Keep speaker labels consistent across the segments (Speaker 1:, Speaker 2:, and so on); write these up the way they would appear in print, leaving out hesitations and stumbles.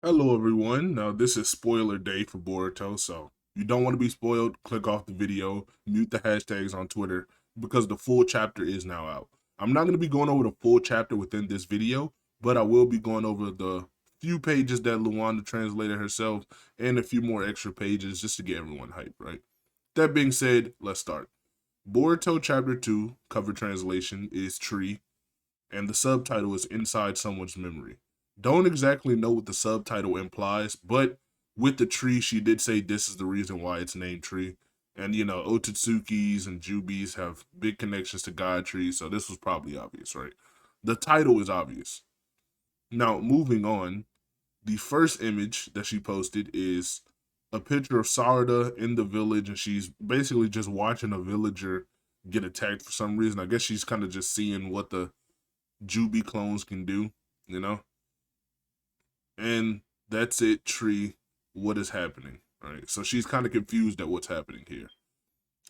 Speaker 1: Hello, everyone. Now, this is spoiler day for Boruto, so you don't want to be spoiled, click off the video, mute the hashtags on Twitter, because the full chapter is now out. I'm not going to be going over the full chapter within this video, but I will be going over the few pages that Luanda translated herself and a few more extra pages just to get everyone hyped, right? That being said, let's start. Boruto Chapter 2, cover translation, is Tree, and the subtitle is Inside Someone's Memory. Don't exactly know what the subtitle implies, but with the tree, she did say this is the reason why it's named Tree. And you know, Ototsukis and Jubis have big connections to God trees, so this was probably obvious, right? The title is obvious. Now, moving on, the first image that she posted is a picture of Sarada in the village, and she's basically just watching a villager get attacked for some reason. I guess she's kind of just seeing what the Jubi clones can do, you know? And that's it, Tree. What is happening? All right. So she's kind of confused at what's happening here.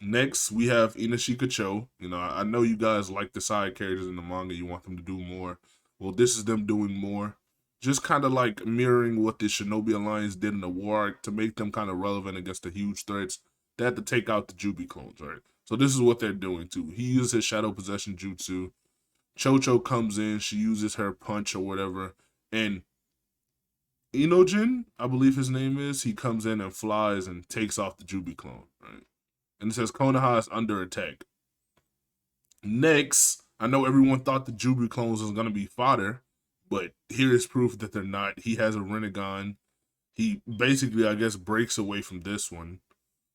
Speaker 1: Next, we have Inashika Cho. You know, I know you guys like the side characters in the manga. You want them to do more. Well, this is them doing more. Just kind of like mirroring what the Shinobi Alliance did in the war arc to make them kind of relevant against the huge threats. They had to take out the Jubi clones, right? So this is what they're doing too. He uses his Shadow Possession Jutsu. Chocho comes in. She uses her punch or whatever. And Inojin, I believe his name is, he comes in and flies and takes off the Jubi clone, right? And it says Konoha is under attack. Next, I know everyone thought the Jubi clones was gonna be fodder, but here is proof that they're not. He has a Renegon. He basically, I guess, breaks away from this one.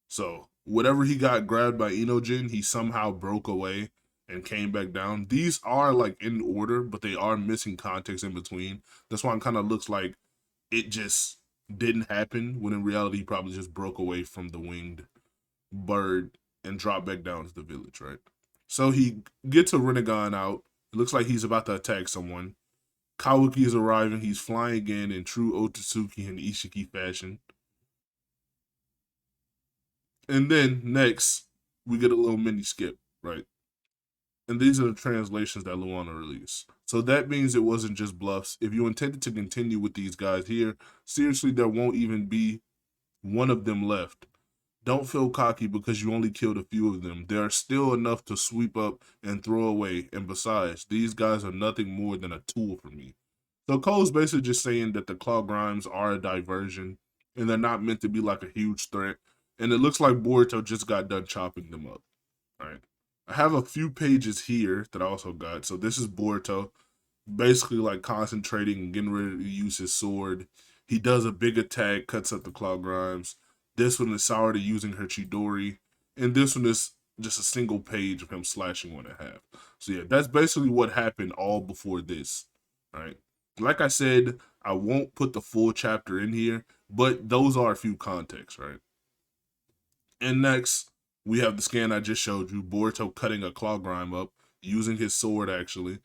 Speaker 1: So whatever he got grabbed by Inojin, he somehow broke away and came back down. These are like in order, but they are missing context in between. That's why it kind of looks like it just didn't happen when in reality he probably just broke away from the winged bird and dropped back down to the village, right? So he gets a Renegon out. It looks like he's about to attack someone. Kawaki is arriving. He's flying in true Otsutsuki and Ishiki fashion. And then next, we get a little mini skip, right? And these are the translations that Luana released. So that means it wasn't just bluffs. If you intended to continue with these guys here, seriously, there won't even be one of them left. Don't feel cocky because you only killed a few of them. There are still enough to sweep up and throw away. And besides, these guys are nothing more than a tool for me. So Cole's basically just saying that the Claw Grimes are a diversion and they're not meant to be like a huge threat. And it looks like Boruto just got done chopping them up. All right. I have a few pages here that I also got. So this is Boruto, basically like concentrating and getting ready to use his sword. He does a big attack, cuts up the Claw Grimes. This one is Sarada using her Chidori. And this one is just a single page of him slashing one in half. So yeah, that's basically what happened all before this. Right. Like I said, I won't put the full chapter in here, but those are a few contexts, right? And next, we have the scan I just showed you, Boruto cutting a Claw Grime up, using his sword actually.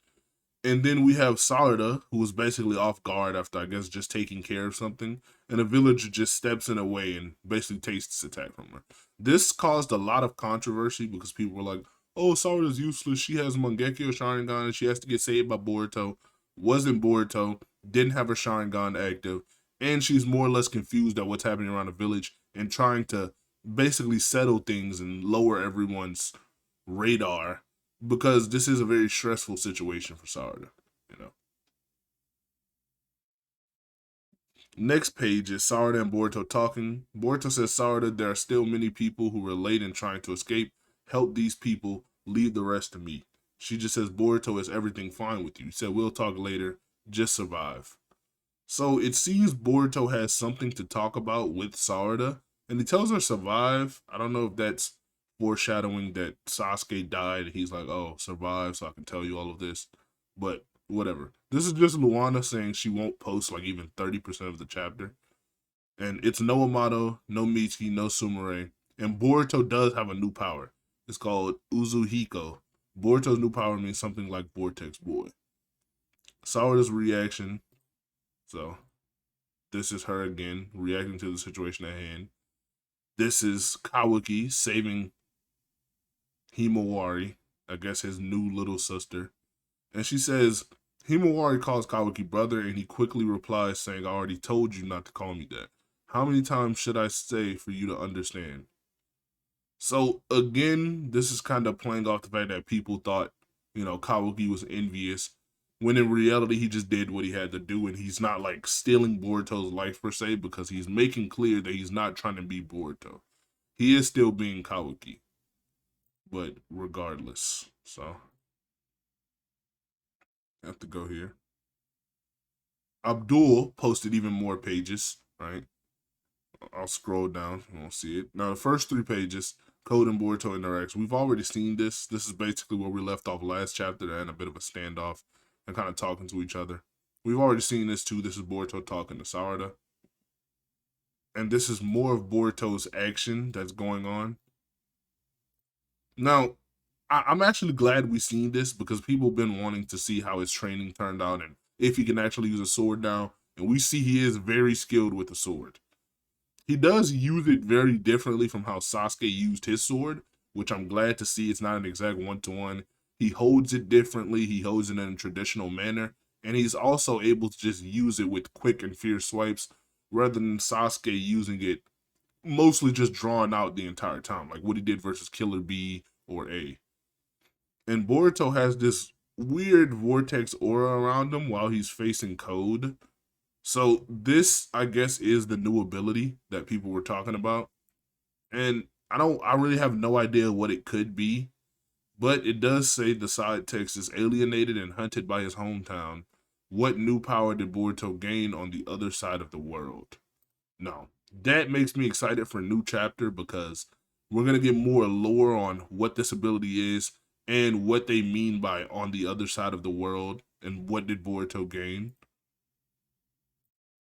Speaker 1: And then we have Sarada, who was basically off guard after, I guess, just taking care of something. And a villager just steps in a way and basically takes this attack from her. This caused a lot of controversy because people were like, oh, Sarada's useless. She has Mangekyo Sharingan and she has to get saved by Boruto. Wasn't Boruto. Didn't have her Sharingan active. And she's more or less confused at what's happening around the village and trying to basically settle things and lower everyone's radar because this is a very stressful situation for Sarada, you know. Next page is Sarada and Boruto talking. Boruto says, Sarada, there are still many people who were late in trying to escape. Help these people. Leave the rest to me. She just says, Boruto, is everything fine with you? He said, we'll talk later. Just survive. So it seems Boruto has something to talk about with Sarada, and he tells her survive. I don't know if that's foreshadowing that Sasuke died. And he's like, oh, survive, so I can tell you all of this. But whatever. This is just Luana saying she won't post like even 30% of the chapter. And it's no Amato, no Mitsuki, no Sumire. And Boruto does have a new power. It's called Uzuhiko. Boruto's new power means something like Vortex Boy. Sarada's reaction. So this is her again, reacting to the situation at hand. This is Kawaki saving Himawari, I guess his new little sister. And she says, Himawari calls Kawaki brother, and he quickly replies saying, I already told you not to call me that. How many times should I say for you to understand? So again, this is kind of playing off the fact that people thought, Kawaki was envious, when in reality he just did what he had to do, and he's not like stealing Boruto's life per se, because he's making clear that he's not trying to be Boruto. He is still being Kawaki, but regardless. So I have to go here. Abdul posted even more pages, right? I'll scroll down. You won't see it. Now, the first 3 pages, Code and Boruto interacts. We've already seen this. This is basically where we left off last chapter. They're in a bit of a standoff and kind of talking to each other. We've already seen this too. This is Boruto talking to Sarada. And this is more of Boruto's action that's going on. Now, I'm actually glad we've seen this, because people have been wanting to see how his training turned out and if he can actually use a sword now. And we see he is very skilled with the sword. He does use it very differently from how Sasuke used his sword, which I'm glad to see. It's not an exact one-to-one. He holds it differently. He holds it in a traditional manner. And he's also able to just use it with quick and fierce swipes, rather than Sasuke using it mostly just drawn out the entire time, like what he did versus Killer B or A. And Boruto has this weird vortex aura around him while he's facing Code. So this, I guess, is the new ability that people were talking about. And I really have no idea what it could be, but it does say the side text is alienated and hunted by his hometown. What new power did Boruto gain on the other side of the world? No, that makes me excited for a new chapter, because we're going to get more lore on what this ability is and what they mean by on the other side of the world and what did Boruto gain.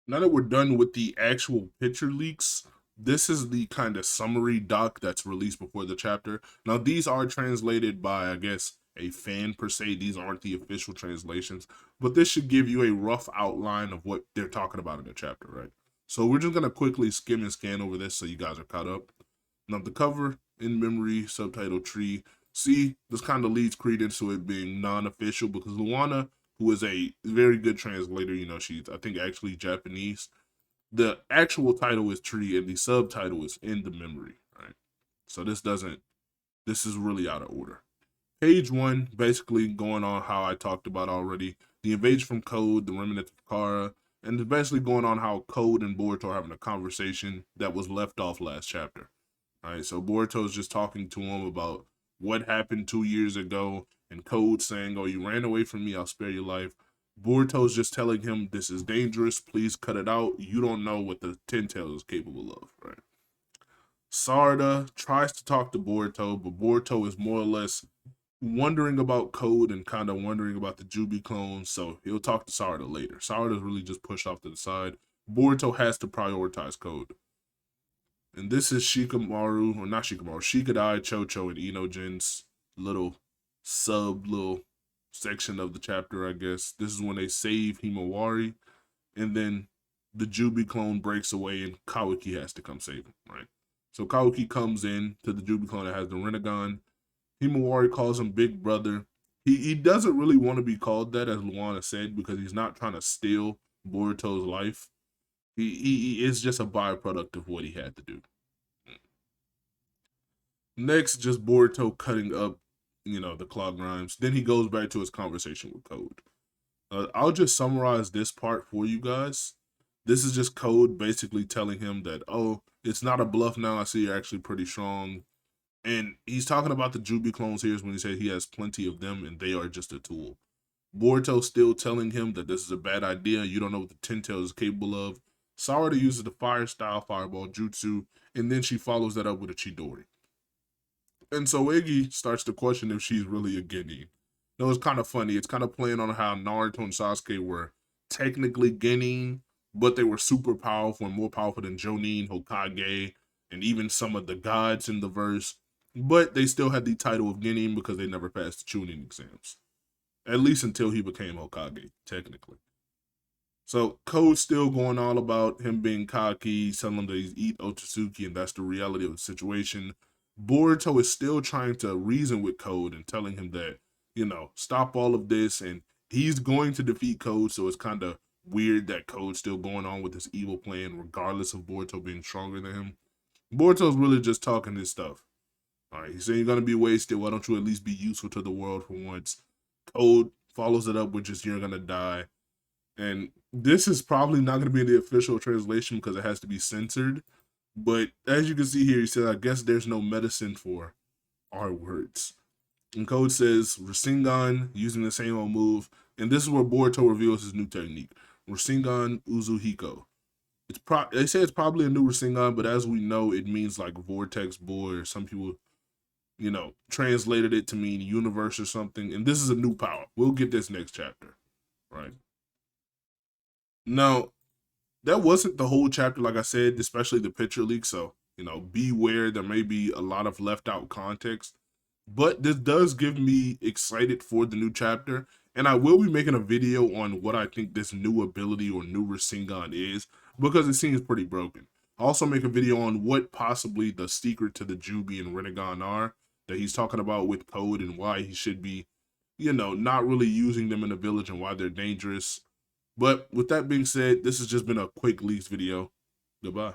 Speaker 1: Now that we're done with the actual picture leaks, this is the kind of summary doc that's released before the chapter. Now, these are translated by, I guess, a fan per se. These aren't the official translations, but this should give you a rough outline of what they're talking about in the chapter, right? So we're just going to quickly skim and scan over this so you guys are caught up. Now, the cover, in memory, subtitle tree. See, this kind of leads credence to it being non-official, because Luana, who is a very good translator, she's, I think, actually Japanese. The actual title is tree and the subtitle is in the memory, right? So this is really out of order. Page 1, basically going on how I talked about already. The invasion from Code, the remnants of Kara, and it's basically going on how Code and Boruto are having a conversation that was left off last chapter. All right, so Boruto's just talking to him about what happened 2 years ago, and Code saying, oh, you ran away from me, I'll spare your life. Boruto's just telling him, this is dangerous, please cut it out. You don't know what the Ten Tails is capable of, right? Sarada tries to talk to Boruto, but Boruto is more or less wondering about Code and kind of wondering about the Jubi clones, so he'll talk to Sarada later. Sarada's really just pushed off to the side. Boruto has to prioritize Code. And this is Shikamaru, or not Shikamaru, Shikadai, Chocho, and Inojin's little section of the chapter, I guess. This is when they save Himawari, and then the Jubi clone breaks away and Kawaki has to come save him, right? So Kawaki comes in to the Jubi clone that has the Rinnegan. Himawari calls him Big Brother. He doesn't really want to be called that, as Luana said, because he's not trying to steal Boruto's life. He is just a byproduct of what he had to do. Next, just Boruto cutting up, the clog rhymes. Then he goes back to his conversation with Code. I'll just summarize this part for you guys. This is just Code basically telling him that, oh, it's not a bluff now. I see you're actually pretty strong. And he's talking about the Jubi clones here when he said he has plenty of them and they are just a tool. Boruto still telling him that this is a bad idea. You don't know what the Ten Tails is capable of. Sarada uses the fire style fireball jutsu, and then she follows that up with a Chidori. And so Iggy starts to question if she's really a Genin. Now, it's kind of funny. It's kind of playing on how Naruto and Sasuke were technically Genin, but they were super powerful and more powerful than Jonin, Hokage, and even some of the gods in the verse. But they still had the title of Genin because they never passed the Chunin exams. At least until he became Hokage, technically. So Code's still going all about him being cocky, telling him that he's eat Otsutsuki, and that's the reality of the situation. Boruto is still trying to reason with Code and telling him that, stop all of this, and He's going to defeat Code, so it's kind of weird that Code's still going on with this evil plan, regardless of Boruto being stronger than him. Boruto's really just talking this stuff. All right, he's saying you're gonna be wasted. Why don't you at least be useful to the world for once? Code follows it up with just you're gonna die. And this is probably not gonna be in the official translation because it has to be censored. But as you can see here, he said, I guess there's no medicine for our words. And Code says Rasengan using the same old move. And this is where Boruto reveals his new technique. Rasengan Uzuhiko. They say it's probably a new Rasengan, but as we know, it means like Vortex Boy, or some people, translated it to mean universe or something. And this is a new power. We'll get this next chapter, right? Now, that wasn't the whole chapter, like I said, especially the picture leak. So, beware. There may be a lot of left out context. But this does give me excited for the new chapter. And I will be making a video on what I think this new ability or new Rasengan is, because it seems pretty broken. I'll also make a video on what possibly the secret to the Jubi and Rinnegan are that he's talking about with Code, and why he should be, not really using them in the village and why they're dangerous. But with that being said, this has just been a quick leaks video. Goodbye.